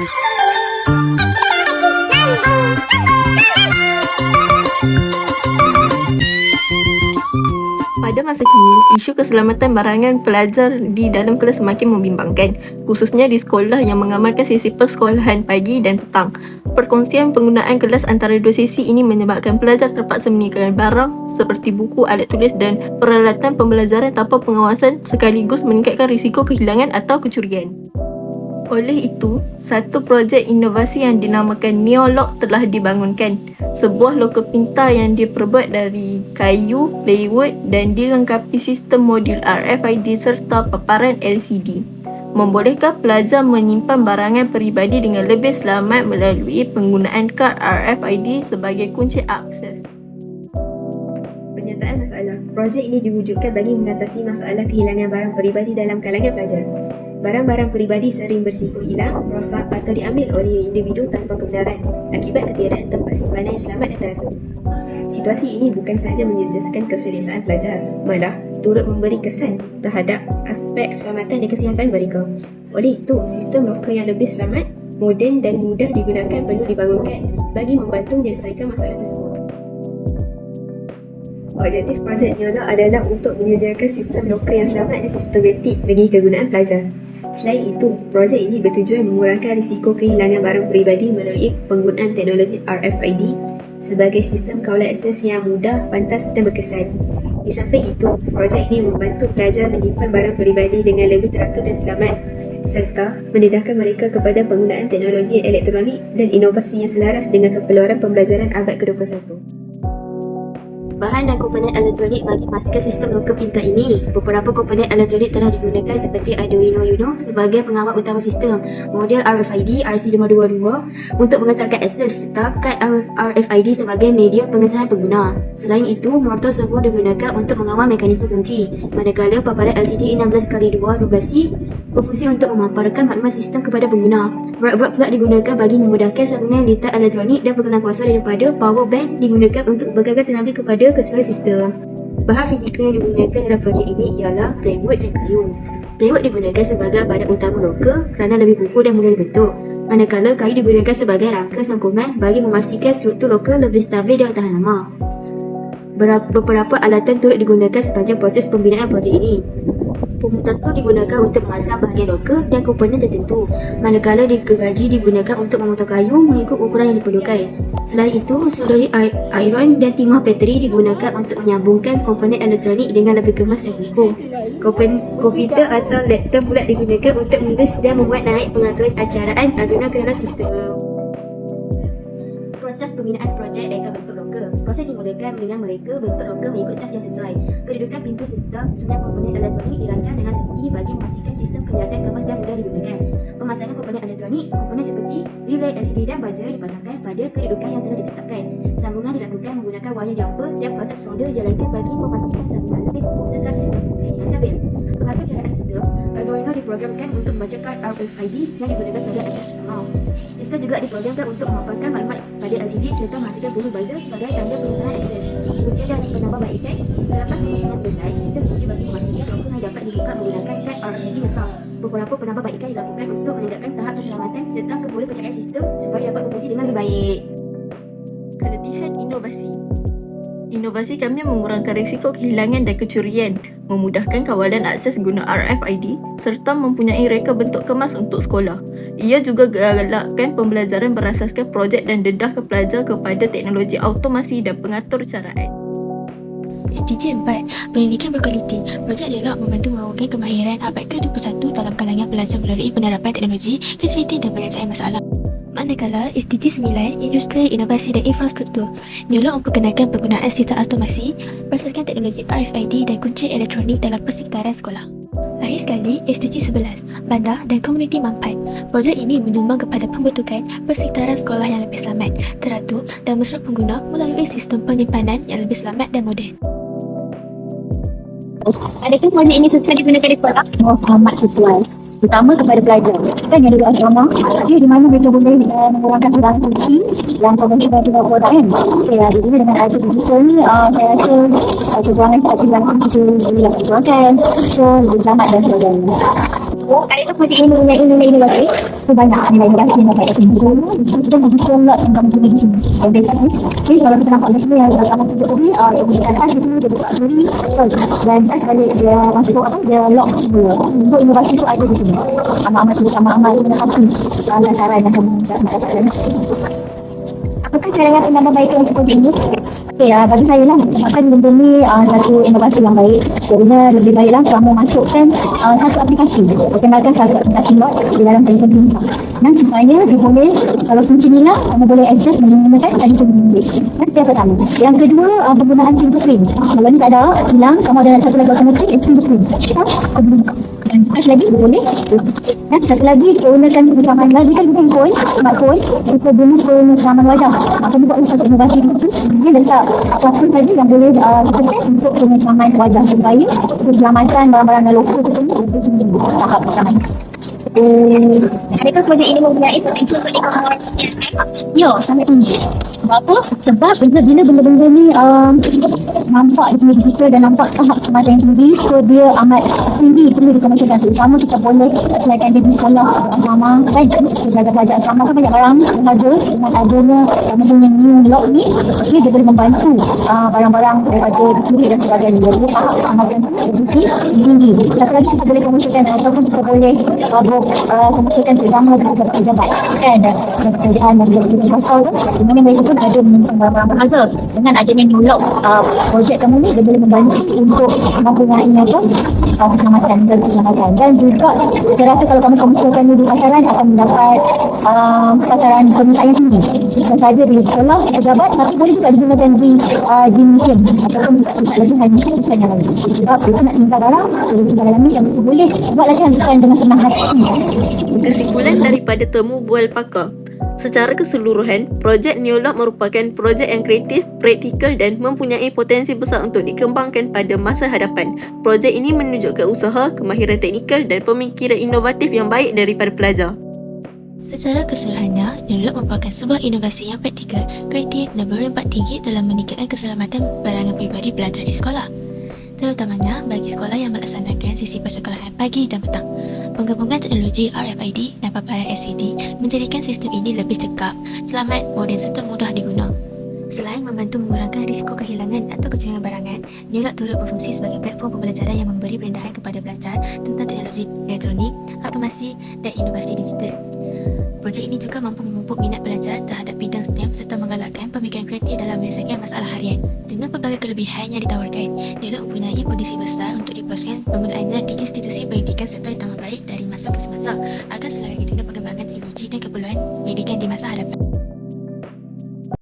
Pada masa kini, isu keselamatan barangan pelajar di dalam kelas semakin membimbangkan, khususnya di sekolah yang mengamalkan sesi persekolahan pagi dan petang. Perkongsian penggunaan kelas antara dua sesi ini menyebabkan pelajar terpaksa meninggalkan barang seperti buku, alat tulis dan peralatan pembelajaran tanpa pengawasan, sekaligus meningkatkan risiko kehilangan atau kecurian. Oleh itu, satu projek inovasi yang dinamakan Neolock telah dibangunkan. Sebuah loker pintar yang diperbuat dari kayu, plywood dan dilengkapi sistem modul RFID serta paparan LCD. Membolehkan pelajar menyimpan barangan peribadi dengan lebih selamat melalui penggunaan kad RFID sebagai kunci akses. Penyataan masalah. Projek ini diwujudkan bagi mengatasi masalah kehilangan barang peribadi dalam kalangan pelajar. Barang-barang peribadi sering berisiko hilang, rosak atau diambil oleh individu tanpa kebenaran akibat ketiadaan tempat simpanan yang selamat dan teratur. Situasi ini bukan sahaja menjejaskan keselesaan pelajar, malah turut memberi kesan terhadap aspek keselamatan dan kesihatan mereka. Oleh itu, sistem loker yang lebih selamat, moden dan mudah digunakan perlu dibangunkan bagi membantu menyelesaikan masalah tersebut. Objektif projek Neolock adalah untuk menyediakan sistem loker yang selamat dan sistematik bagi kegunaan pelajar. Selain itu, projek ini bertujuan mengurangkan risiko kehilangan barang peribadi melalui penggunaan teknologi RFID sebagai sistem kawalan akses yang mudah, pantas dan berkesan. Di samping itu, projek ini membantu pelajar menyimpan barang peribadi dengan lebih teratur dan selamat serta mendedahkan mereka kepada penggunaan teknologi elektronik dan inovasi yang selaras dengan keperluan pembelajaran abad ke-21. Bahan dan komponen elektronik bagi memastikan sistem loker pintar ini. Beberapa komponen elektronik telah digunakan seperti Arduino Uno sebagai pengawal utama sistem, model RFID RC522 untuk mengesahkan akses serta kad RFID sebagai media pengesahan pengguna. Selain itu, motor servo digunakan untuk mengawal mekanisme kunci, manakala paparan LCD 16x2 12C berfungsi untuk memaparkan maklumat sistem kepada pengguna. Breadboard pula digunakan bagi memudahkan sambungan data elektronik dan pengenalan kuasa daripada power bank digunakan untuk bergerakkan tenaga kepada keseluruhan sistem. Bahan fizikal yang digunakan dalam projek ini ialah plywood dan kayu. Plywood digunakan sebagai badan utama loker kerana lebih kukuh dan mudah dibentuk, manakala kayu digunakan sebagai rangka songkongan bagi memastikan struktur loker lebih stabil dan tahan lama. Beberapa alatan turut digunakan sepanjang proses pembinaan projek ini. Pemutar skru digunakan untuk memasang bahagian loker dan komponen tertentu, manakala gergaji digunakan untuk memotong kayu mengikut ukuran yang diperlukan. Selain itu, soldering iron dan timah bateri digunakan untuk menyambungkan komponen elektronik dengan lebih kemas dan kukuh. Komputer atau laptop pula digunakan untuk menulis dan membuat naik pengaturan acaraan Arduino ke dalam sistem. Proses pembinaan projek reka bentuk loker. Proses dimulakan dengan mereka bentuk loker mengikut saiz yang sesuai. Kedudukan pintu serta susunan komponen elektronik dirancang dengan teliti bagi memastikan sistem kelihatan kemas dan mudah digunakan. Pemasangan komponen elektronik, komponen seperti relay, LCD dan buzzer dipasangkan pada kedudukan yang telah ditetapkan. Sambungan dilakukan menggunakan wire jumper dan proses solder dijalankan bagi memastikan sambungan lebih kukuh serta sistem fungsi dengan stabil. Pengatur jaringan sistem, Arduino diprogramkan untuk membaca kad RFID yang digunakan sebagai akses utama. Sistem juga diprogramkan untuk memaparkan maklumat pada LCD serta mengaktifkan bunyi buzzer sebagai tanda pengesahan akses. Ujian dan penambahbaikan efek. Selepas pemasangan selesai, sistem diuji bagi memastikan loker hanya dapat dibuka menggunakan kad RFID yang sah. Beberapa penambahbaikan dilakukan untuk meningkatkan tahap keselamatan serta keboleh percayaan sistem supaya dapat berfungsi dengan lebih baik. Kelebihan inovasi. Inovasi kami mengurangkan risiko kehilangan dan kecurian, memudahkan kawalan akses guna RFID serta mempunyai reka bentuk kemas untuk sekolah. Ia juga galakkan pembelajaran berasaskan projek dan dedahkan pelajar kepada teknologi automasi dan pengatur caraan. SDG 4. Pendidikan berkualiti. Projek Neolock membantu mengembangkan kemahiran abad ke-21 dalam kalangan pelajar melalui penerapan teknologi, kreativiti dan penyelesaian masalah. Manakala SDG 9, Industri, Inovasi dan Infrastruktur, Neolock memperkenalkan penggunaan sistem automasi, berasaskan teknologi RFID dan kunci elektronik dalam persekitaran sekolah. Akhir sekali, SDG 11, Bandar dan Komuniti Manfaat. Projek ini menyumbang kepada pembentukan persekitaran sekolah yang lebih selamat, teratur dan mesra pengguna melalui sistem penyimpanan yang lebih selamat dan moden. Adakah projek ini sesuai digunakan di sekolah? Amat sesuai. Terutama kepada pelajar. Kan yang ada asrama, di mana mereka boleh mengurangkan ruang kunci yang konvensional juga buat kan. Jadi dengan ada digital ni, saya rasa kewangan tak hilang kunci tu boleh dilakukan. So, lebih selamat dan sebagainya. Ada projek ini mempunyai nilai inovasi. Banyak nilai inovasi yang dapat disebut. Kita bagi slot yang kami tulis di sini. Yang basic ni. Jadi kalau kita nampak di sini yang kamu tunjuk tadi, dia gunakan as itu dia buka sendiri. Dan as balik dia masuk dia lock semua. So inovasi tu ada di sini. Amat-amat sibuk amat-amat yang menepati sasaran yang kami dapatkan. Apakah cadangan penambahbaikan untuk projek ini? Okey, bagi saya lah, sebabkan benda ni satu inovasi yang baik. Jadinya lebih baiklah kamu masukkan satu aplikasi. Perkenalkan satu aplikasi lot di dalam telefon pintar. Dan supaya dia boleh, kalau kunci ni lah, kamu boleh access menggunakan telefon bimbit. Itu yang pertama. Yang kedua, penggunaan fingerprint. Kalau ni tak ada, hilang, kamu ada satu lagi alternatif, itu fingerprint. Dan touch lagi boleh. Dan satu lagi, gunakan pencaman lagi kan bukan phone, smartphone. Kita guna pencaman wajah. Kamu buat satu inovasi itu, dia letak apapun tadi yang boleh kita set untuk pencaman wajah supaya keselamatan barang-barang dan lokal itu tahap keselamatan. Adakah projek ini mempunyai potensi untuk e-commerce? Ya, sangat tinggi. Sebab apa? Sebab bila benda-benda ni nampak dia digital dan nampak tahap keselamatan yang tinggi, so dia amat tinggi perlu dikomersialkan. Terutama kita boleh applykan dia di sekolah asrama kan, pelajar-pelajar asrama kan banyak barang yang ada dengan adanya mempunyai new lock ni, dia boleh membantu barang-barang daripada dicuri dan sebagainya. Jadi tahap keselamatan tu tinggi. Satu lagi kita boleh komersialkan ataupun kita boleh komersialkan terutama dengan pejabat kan, dan pekerjaan dan juga pasal tu di mana mereka pun ada menyimpan barang-barang berharga. Dengan adanya new lock projek kamu ni, dia boleh membantu untuk mempunyai keselamatan dan juga saya rasa kalau kamu komersialkan ni di pasaran akan mendapat pasaran permintaan yang tinggi, bukan sahaja di sekolah pejabat tapi boleh juga digunakan di gym museum ataupun pusat latihan yang lain. Sebab kita nak tinggal barang dalam ni yang kita boleh buat latihan dengan senang hati. Kesimpulan daripada temu bual pakar. Secara keseluruhan, projek Neolog merupakan projek yang kreatif, praktikal dan mempunyai potensi besar untuk dikembangkan pada masa hadapan. Projek ini menunjukkan usaha, kemahiran teknikal dan pemikiran inovatif yang baik daripada pelajar. Secara keseluruhannya, Neolog merupakan sebuah inovasi yang praktikal, kreatif dan berempat tinggi dalam meningkatkan keselamatan barangan peribadi pelajar di sekolah. Terutamanya bagi sekolah yang melaksanakan sesi persekolahan pagi dan petang. Penggabungan teknologi RFID dan paparan LCD menjadikan sistem ini lebih cekap, selamat, moden serta mudah diguna. Selain membantu mengurangkan risiko kehilangan atau kecurangan barangan, Neolog turut berfungsi sebagai platform pembelajaran yang memberi perendahan kepada pelajar tentang teknologi elektronik, automasi dan inovasi digital. Projek ini juga mampu memupuk minat pelajar terhadap bidang STEM serta menggalakkan pemikiran kreatif dalam menyelesaikan masalah harian. Dengan pelbagai kelebihan yang ditawarkan, Neolog mempunyai potensi besar untuk diteruskan penggunaannya di institusi pendidikan serta ditambah baik dari masa ke semasa agar selarasnya dengan perkembangan teknologi dan keperluan pendidikan di masa hadapan.